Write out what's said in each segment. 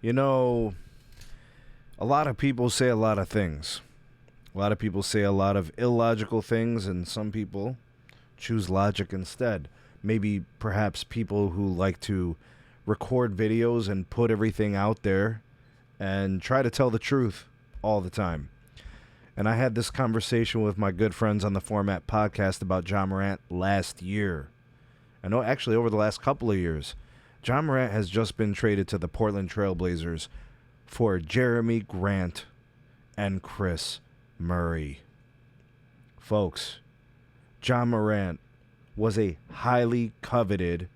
You know, a lot of people say a lot of things. A lot of people say a lot of illogical things, and some people choose logic instead. Maybe perhaps people who like to record videos and put everything out there and try to tell the truth all the time. And I had this conversation with my good friends on the Format podcast about Ja Morant last year. I know actually over the last couple of years. Ja Morant has just been traded to the Portland Trail Blazers for Jeremy Grant and Chris Murray. Folks, Ja Morant was a highly coveted,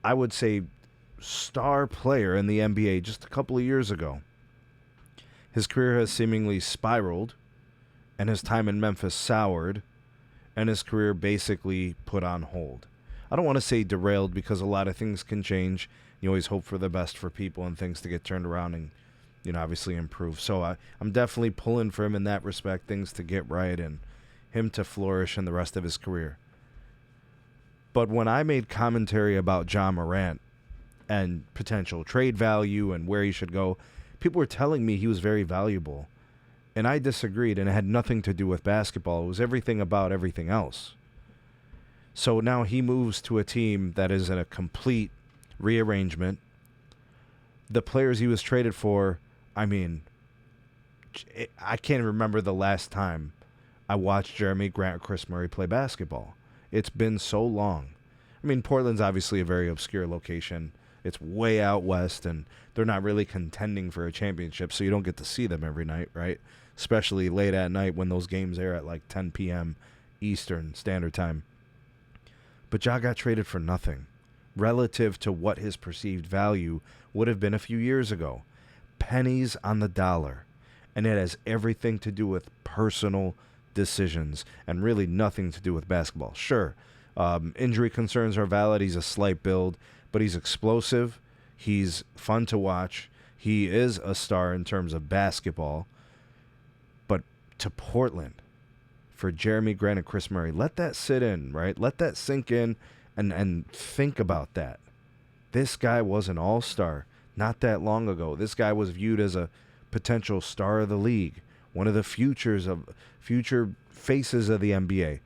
I would say, star player in the NBA just a couple of years ago. His career has seemingly spiraled, and his time in Memphis soured, and his career basically put on hold. I don't want to say derailed because a lot of things can change. You always hope for the best for people and things to get turned around and, obviously improve. So I'm definitely pulling for him in that respect, things to get right and him to flourish in the rest of his career. But when I made commentary about Ja Morant and potential trade value and where he should go, people were telling me he was very valuable. And I disagreed, and it had nothing to do with basketball. It was everything about everything else. So now he moves to a team that is in a complete rearrangement. The players he was traded for, I can't remember the last time I watched Jeremy Grant or Chris Murray play basketball. It's been so long. Portland's obviously a very obscure location. It's way out west, and they're not really contending for a championship, so you don't get to see them every night, right? Especially late at night when those games air at like 10 p.m. Eastern Standard Time. But Ja got traded for nothing relative to what his perceived value would have been a few years ago. Pennies on the dollar. And it has everything to do with personal decisions and really nothing to do with basketball. Sure, injury concerns are valid. He's a slight build, but he's explosive. He's fun to watch. He is a star in terms of basketball. But to Portland for Jeremy Grant and Chris Murray, let that sit in, right? Let that sink in and think about that. This guy was an all-star not that long ago. This guy was viewed as a potential star of the league, one of the future faces of the NBA.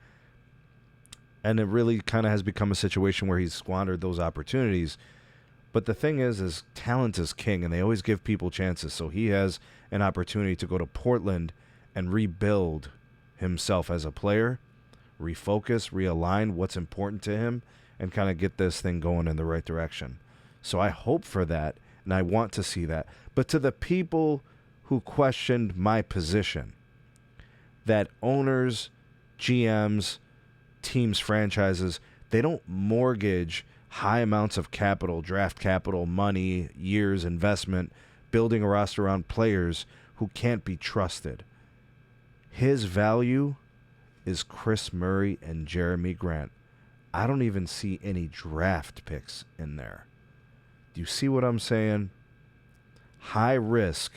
And it really kind of has become a situation where he's squandered those opportunities. But the thing is talent is king, and they always give people chances. So he has an opportunity to go to Portland and rebuild himself as a player, refocus, realign what's important to him, and kind of get this thing going in the right direction. So I hope for that, and I want to see that. But to the people who questioned my position, that owners, GMs, teams, franchises, they don't mortgage high amounts of capital, draft capital, money, years, investment, building a roster around players who can't be trusted. His value is Chris Murray and Jeremy Grant. I don't even see any draft picks in there. Do you see what I'm saying? High risk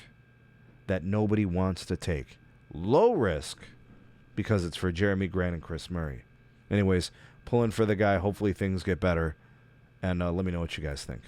that nobody wants to take. Low risk because it's for Jeremy Grant and Chris Murray. Anyways, pulling for the guy. Hopefully things get better. And let me know what you guys think.